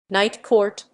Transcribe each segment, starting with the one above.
Night Court.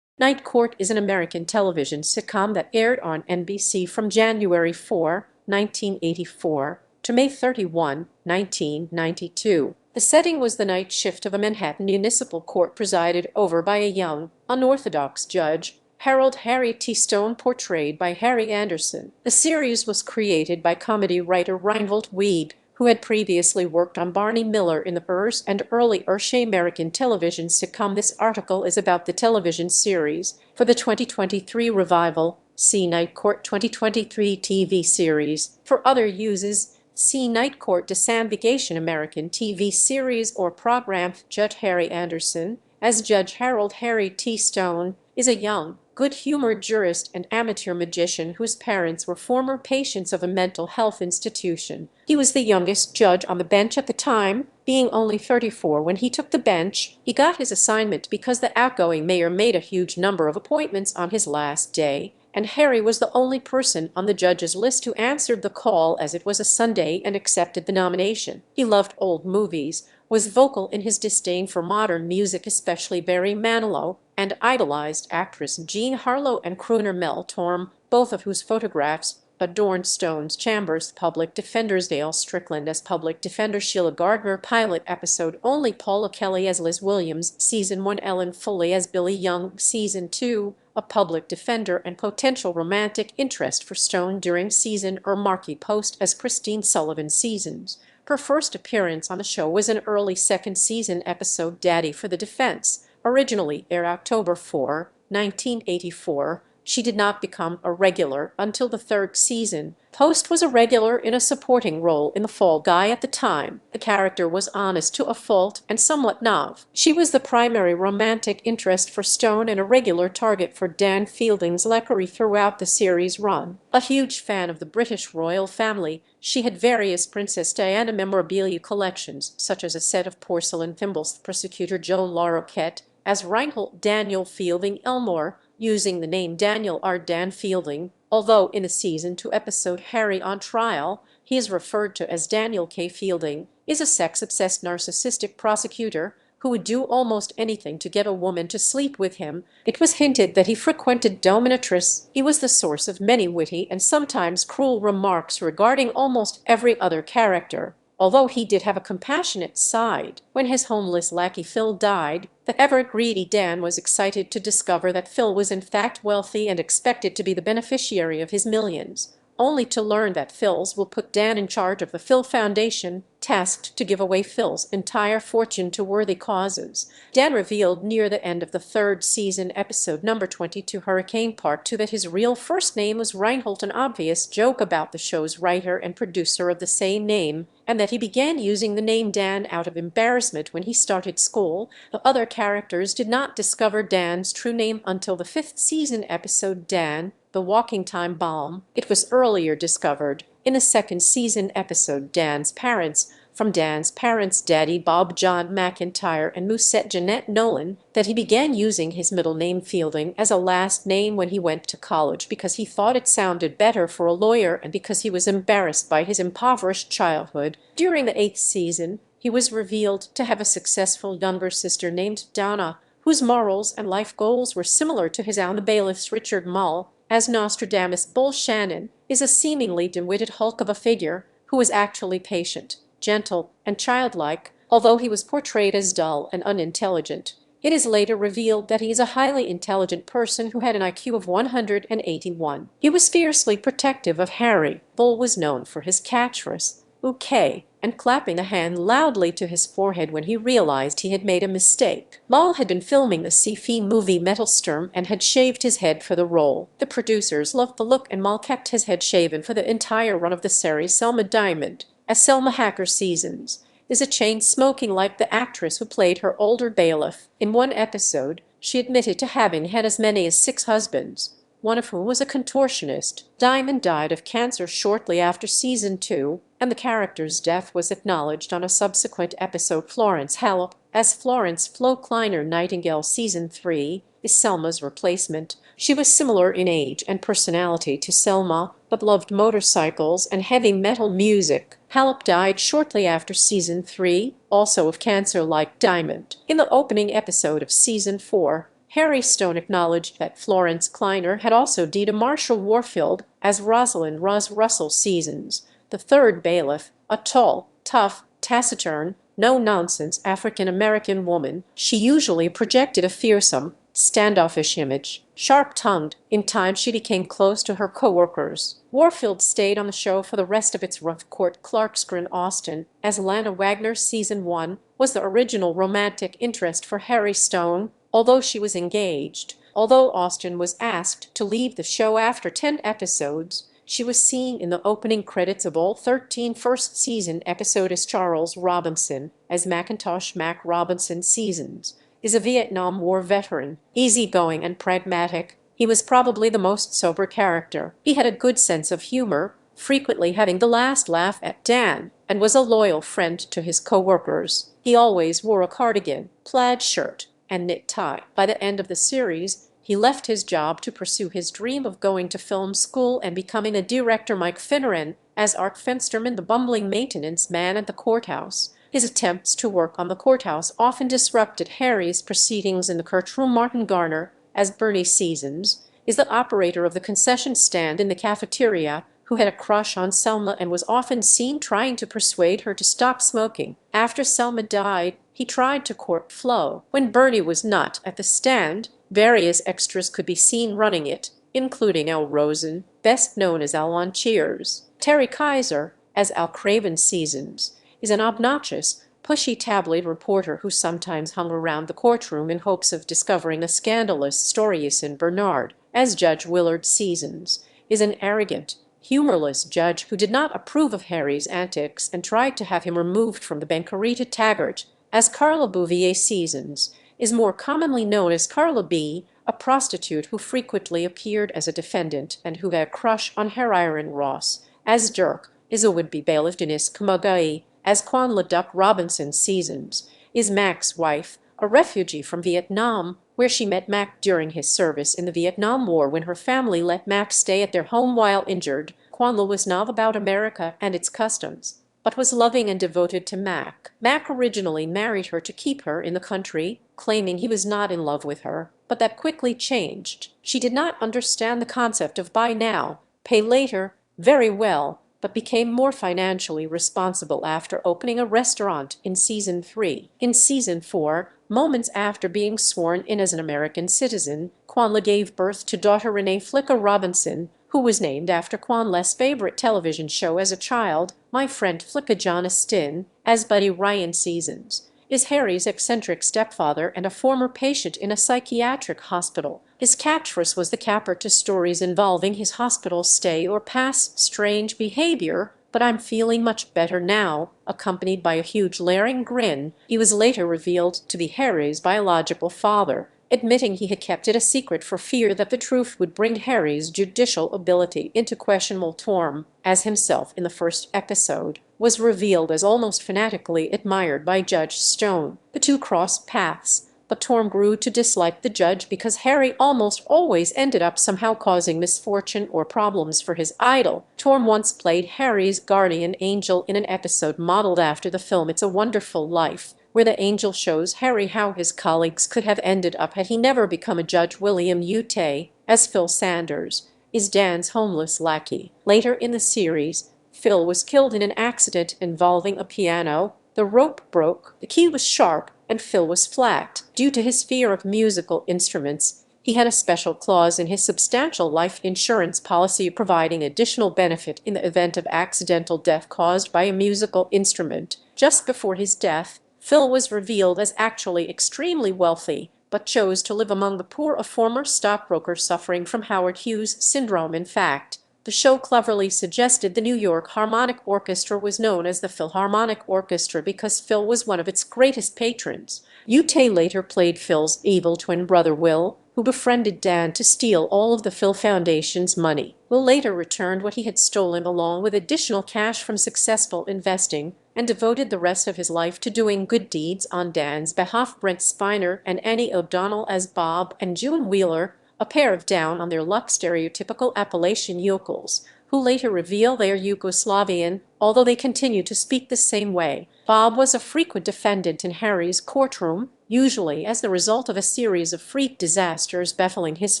Night Court is an American television sitcom that aired on NBC from January 4, 1984 to May 31, 1992. The setting was the night shift of a Manhattan municipal court presided over by a young, unorthodox judge, Harold Harry T. Stone, portrayed by Harry Anderson. The series was created by comedy writer Reinhold Weed, who had previously worked on Barney Miller in the first and early American television sitcom. This article is about the television series. For the 2023 revival, see Night Court 2023 TV series. For other uses, see Night Court Vacation American TV series or program. Judge Harry Anderson, as Judge Harold Harry T. Stone, is a young, good-humored jurist and amateur magician whose parents were former patients of a mental health institution. He was the youngest judge on the bench at the time, being only 34 when he took the bench. He got his assignment because the outgoing mayor made a huge number of appointments on his last day, and Harry was the only person on the judge's list who answered the call as it was a Sunday and accepted the nomination. He loved old movies, was vocal in his disdain for modern music, especially Barry Manilow, and idolized actress Jean Harlow and crooner Mel Torme, both of whose photographs adorned Stone's chambers. Public defenders: Dale Strickland as public defender, Sheila Gardner pilot episode only, Paula Kelly as Liz Williams Season 1, Ellen Foley as Billy Young Season 2, a public defender and potential romantic interest for Stone during season, or Markie Post as Christine Sullivan Seasons. Her first appearance on the show was an early second season episode, Daddy for the Defense, originally aired October 4, 1984. She did not become a regular until the third season. Post was a regular in a supporting role in The Fall Guy at the time. The character was honest to a fault and somewhat naive. She was the primary romantic interest for Stone and a regular target for Dan Fielding's lechery throughout the series' run. A huge fan of the British royal family, she had various Princess Diana memorabilia collections, such as a set of porcelain thimbles. Prosecutor Joe Larroquette as Reinhold Daniel Fielding Elmore, using the name Daniel R. Dan Fielding, although in the Season 2 episode Harry on Trial, he is referred to as Daniel K. Fielding, is a sex-obsessed narcissistic prosecutor who would do almost anything to get a woman to sleep with him. It was hinted that he frequented dominatrix. He was the source of many witty and sometimes cruel remarks regarding almost every other character, although he did have a compassionate side. When his homeless lackey Phil died, the ever-greedy Dan was excited to discover that Phil was in fact wealthy and expected to be the beneficiary of his millions, only to learn that Phil's will put Dan in charge of the Phil Foundation, tasked to give away Phil's entire fortune to worthy causes. Dan revealed near the end of the third season, episode number 22, Hurricane Part 2, that his real first name was Reinhold, an obvious joke about the show's writer and producer of the same name, and that he began using the name Dan out of embarrassment when he started school. The other characters did not discover Dan's true name until the fifth season episode Dan, The Walking Time Bomb. It was earlier discovered in the second season episode Dan's Parents, from Dan's parents, Daddy Bob John McIntyre and Musette Jeanette Nolan, that he began using his middle name Fielding as a last name when he went to college because he thought it sounded better for a lawyer and because he was embarrassed by his impoverished childhood. During the eighth season, he was revealed to have a successful younger sister named Donna, whose morals and life goals were similar to his own. The bailiff's Richard Mull, as Nostradamus Bull Shannon, is a seemingly dim-witted hulk of a figure who was actually patient, gentle, and childlike, although he was portrayed as dull and unintelligent. It is later revealed that he is a highly intelligent person who had an IQ of 181. He was fiercely protective of Harry. Bull was known for his catchphrase, "Okay," and clapping a hand loudly to his forehead when he realized he had made a mistake. Mull had been filming the sci-fi movie Metalsturm and had shaved his head for the role. The producers loved the look and Mull kept his head shaven for the entire run of the series. Selma Diamond, as Selma Hacker Seasons, is a chain-smoking like the actress who played her older bailiff. In one episode, she admitted to having had as many as 6 husbands, one of whom was a contortionist. Diamond died of cancer shortly after Season 2, and the character's death was acknowledged on a subsequent episode. Florence Hallop, as Florence Flo Kleiner Nightingale Season 3, is Selma's replacement. She was similar in age and personality to Selma, but loved motorcycles and heavy metal music. Halep died shortly after season 3, also of cancer like Diamond. In the opening episode of season 4, Harry Stone acknowledged that Florence Kleiner had also died. Marshall Warfield as Rosalind Roz Russell seasons. The third bailiff, a tall, tough, taciturn, no-nonsense African-American woman, she usually projected a fearsome, standoffish image. Sharp-tongued, in time she became close to her co-workers. Warfield stayed on the show for the rest of its rough court Clarkscreen Austin, as Lana Wagner season 1 was the original romantic interest for Harry Stone, although she was engaged. Although Austin was asked to leave the show after 10 episodes, she was seen in the opening credits of all 13 first-season episodes. Charles Robinson, as Macintosh Mac Robinson seasons, is a Vietnam War veteran. Easygoing and pragmatic, he was probably the most sober character. He had a good sense of humor, frequently having the last laugh at Dan, and was a loyal friend to his co-workers. He always wore a cardigan, plaid shirt, and knit tie. By the end of the series, he left his job to pursue his dream of going to film school and becoming a director. Mike Finneran, as Art Fensterman, the bumbling maintenance man at the courthouse. His attempts to work on the courthouse often disrupted Harry's proceedings in the courtroom. Martin Garner, as Bernie Seasons, is the operator of the concession stand in the cafeteria, who had a crush on Selma and was often seen trying to persuade her to stop smoking. After Selma died, he tried to court Flo. When Bernie was not at the stand, various extras could be seen running it, including Al Rosen, best known as Al on Cheers. Terry Kaiser, as Al Craven Seasons, is an obnoxious, pushy tabloid reporter who sometimes hung around the courtroom in hopes of discovering a scandalous story. Bernard, as Judge Willard Seasons, is an arrogant, humorless judge who did not approve of Harry's antics and tried to have him removed from the Banquerie. Taggart, as Carla Bouvier Seasons, is more commonly known as Carla B., a prostitute who frequently appeared as a defendant and who had a crush on Harriron Ross. As Dirk, is a would-be bailiff. Denise Kamagai, as Quan LaDuck Robinson Seasons, is Mac's wife, a refugee from Vietnam, where she met Mac during his service in the Vietnam War when her family let Mac stay at their home while injured. Quanla was not about America and its customs, but was loving and devoted to Mac. Mac originally married her to keep her in the country, claiming he was not in love with her, but that quickly changed. She did not understand the concept of buy now, pay later very well, but became more financially responsible after opening a restaurant in season 3. In season 4, moments after being sworn in as an American citizen, Quanla gave birth to daughter Renee Flicka Robinson, who was named after Quanla's favorite television show as a child. My friend Flicka Johnston, as Buddy Ryan Seasons, is Harry's eccentric stepfather and a former patient in a psychiatric hospital. His catchphrase was the capper to stories involving his hospital stay or past strange behavior, but I'm feeling much better now, accompanied by a huge leering grin. He was later revealed to be Harry's biological father, admitting he had kept it a secret for fear that the truth would bring Harry's judicial ability into questionable. Torm, as himself in the first episode, was revealed as almost fanatically admired by Judge Stone. The two crossed paths, but Torm grew to dislike the judge because Harry almost always ended up somehow causing misfortune or problems for his idol. Torm once played Harry's guardian angel in an episode modeled after the film It's a Wonderful Life, where the angel shows Harry how his colleagues could have ended up had he never become a judge. William Ute, as Phil Sanders, is Dan's homeless lackey. Later in the series, Phil was killed in an accident involving a piano. The rope broke, the key was sharp, and Phil was flat. Due to his fear of musical instruments, he had a special clause in his substantial life insurance policy providing additional benefit in the event of accidental death caused by a musical instrument. Just before his death, Phil was revealed as actually extremely wealthy, but chose to live among the poor, a former stockbroker suffering from Howard Hughes syndrome. In fact, the show cleverly suggested the New York Harmonic Orchestra was known as the Philharmonic Orchestra because Phil was one of its greatest patrons. Ute later played Phil's evil twin brother Will, who befriended Dan to steal all of the Phil Foundation's money. Will later returned what he had stolen along with additional cash from successful investing and devoted the rest of his life to doing good deeds on Dan's behalf. Brent Spiner and Annie O'Donnell as Bob and June Wheeler, a pair of down-on-their-luck stereotypical Appalachian yokels, who later reveal they are Yugoslavian, although they continue to speak the same way. Bob was a frequent defendant in Harry's courtroom, usually as the result of a series of freak disasters befuddling his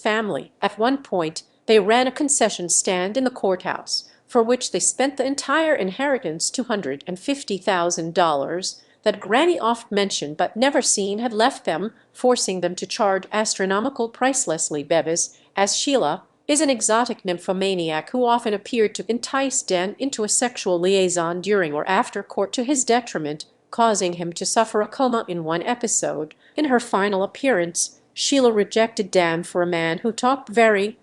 family. At one point, they ran a concession stand in the courthouse, for which they spent the entire inheritance, $250,000, that Granny oft mentioned but never seen had left them, forcing them to charge astronomical price. Leslie Bevis, as Sheila, is an exotic nymphomaniac who often appeared to entice Dan into a sexual liaison during or after court to his detriment, causing him to suffer a coma in one episode. In her final appearance, Sheila rejected Dan for a man who talked very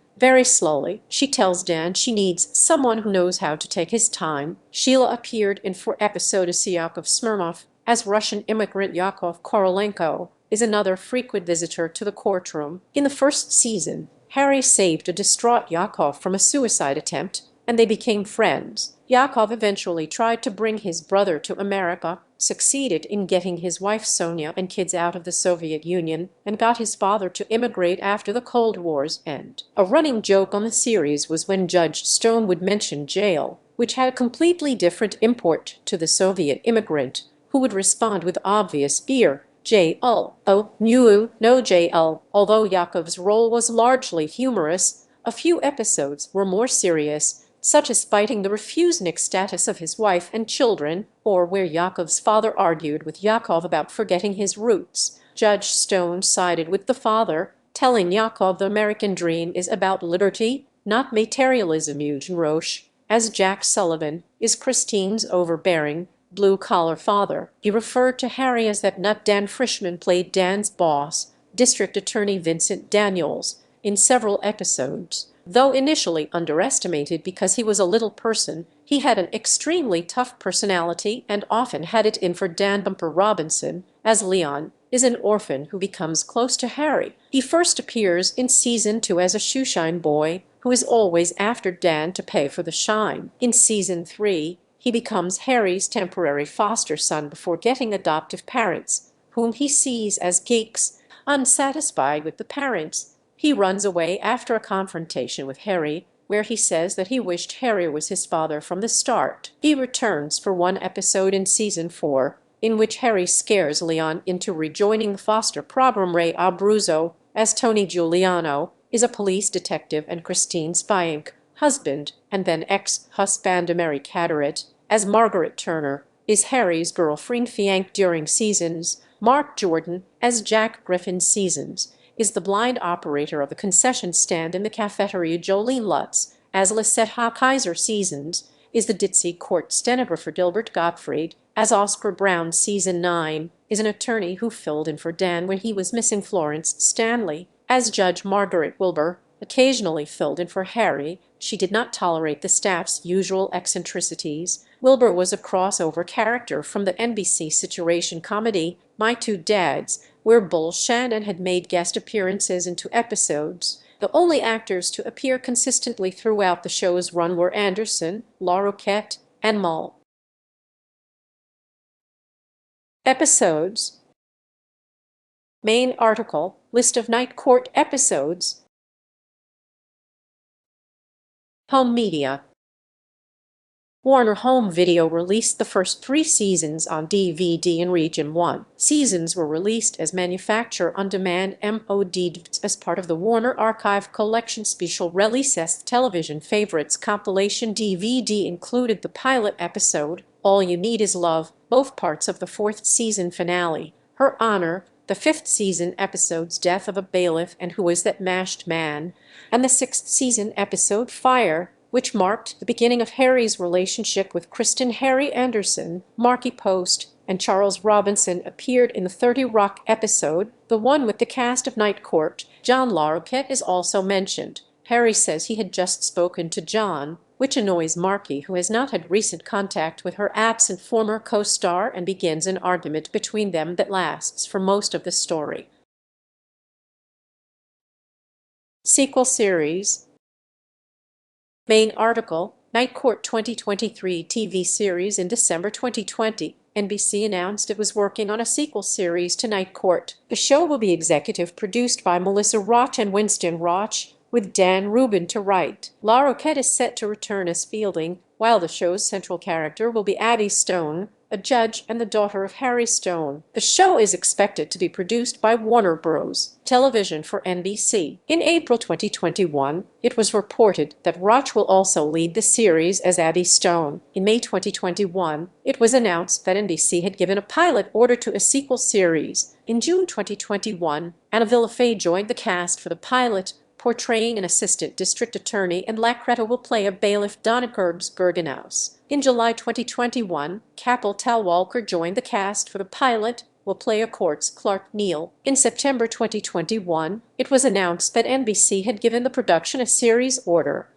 slowly. She tells Dan she needs someone who knows how to take his time. Sheila appeared in 4 episodes. Yakov Smirnov, as Russian immigrant Yakov Korolenko, is another frequent visitor to the courtroom. In the first season, Harry saved a distraught Yakov from a suicide attempt, and they became friends. Yakov eventually tried to bring his brother to America, succeeded in getting his wife Sonia and kids out of the Soviet Union, and got his father to immigrate after the Cold War's end. A running joke on the series was when Judge Stone would mention jail, which had a completely different import to the Soviet immigrant, who would respond with obvious fear, "Jail, oh, no jail." Although Yakov's role was largely humorous, a few episodes were more serious, such as fighting the refusnik status of his wife and children, or where Yakov's father argued with Yakov about forgetting his roots. Judge Stone sided with the father, telling Yakov the American dream is about liberty, not materialism. Eugene Roche, as Jack Sullivan, is Christine's overbearing, blue-collar father. He referred to Harry as that nut. Dan Frischman played Dan's boss, District Attorney Vincent Daniels, in several episodes. Though initially underestimated because he was a little person, he had an extremely tough personality and often had it in for Dan. Bumper Robinson, as Leon, is an orphan who becomes close to Harry. He first appears in Season 2 as a shoeshine boy who is always after Dan to pay for the shine. In Season 3, he becomes Harry's temporary foster son before getting adoptive parents, whom he sees as geeks. Unsatisfied with the parents, he runs away after a confrontation with Harry, where he says that he wished Harry was his father from the start. He returns for one episode in Season 4, in which Harry scares Leon into rejoining the foster program. Ray Abruzzo, as Tony Giuliano, is a police detective and Christine Spyank, husband and then ex-husband. Mary Carteret, as Margaret Turner, is Harry's girlfriend fiancé during Seasons. Mark Jordan, as Jack Griffin Seasons, is the blind operator of the concession stand in the cafeteria. Jolene Lutz, as Lisette Kaiser Seasons, is the ditzy court stenographer. Dilbert Gottfried, as Oscar Brown Season 9, is an attorney who filled in for Dan when he was missing. Florence Stanley, as Judge Margaret Wilbur, occasionally filled in for Harry. She did not tolerate the staff's usual eccentricities. Wilbur was a crossover character from the NBC situation comedy My Two Dads, where Bull Shannon had made guest appearances in 2 episodes. The only actors to appear consistently throughout the show's run were Anderson, LaRoquette, and Mull. Episodes. Main article, list of Night Court episodes. Home media. Warner Home Video released the first 3 seasons on DVD in Region 1. Seasons were released as manufacturer-on-demand MODs as part of the Warner Archive Collection Special Releases. Television Favorites compilation DVD included the pilot episode, All You Need Is Love, both parts of the 4th season finale, Her Honor, the 5th season episodes Death of a Bailiff and Who Is That Mashed Man, and the 6th season episode Fire, which marked the beginning of Harry's relationship with Kristen. Harry Anderson, Marky Post, and Charles Robinson appeared in the 30 Rock episode, the one with the cast of Night Court. John Larroquette is also mentioned. Harry says he had just spoken to John, which annoys Marky, who has not had recent contact with her absent former co-star, and begins an argument between them that lasts for most of the story. Sequel series. Main article, Night Court 2023 TV series. In December 2020, NBC announced it was working on a sequel series to Night Court. The show will be executive produced by Melissa Roch and Winston Roch, with Dan Rubin to write. La Roquette is set to return as Fielding, while the show's central character will be Abby Stone, a judge and the daughter of Harry Stone. The show is expected to be produced by Warner Bros. Television for NBC. In April 2021, it was reported that Roch will also lead the series as Abby Stone. In May 2021, it was announced that NBC had given a pilot order to a sequel series. In June 2021, Anna Villafay joined the cast for the pilot, portraying an assistant district attorney, and Lacretta will play a bailiff, Donna Bergenhaus. In July 2021, Capel Talwalkar joined the cast for the pilot, will play a court's Clark Neal. In September 2021, it was announced that NBC had given the production a series order.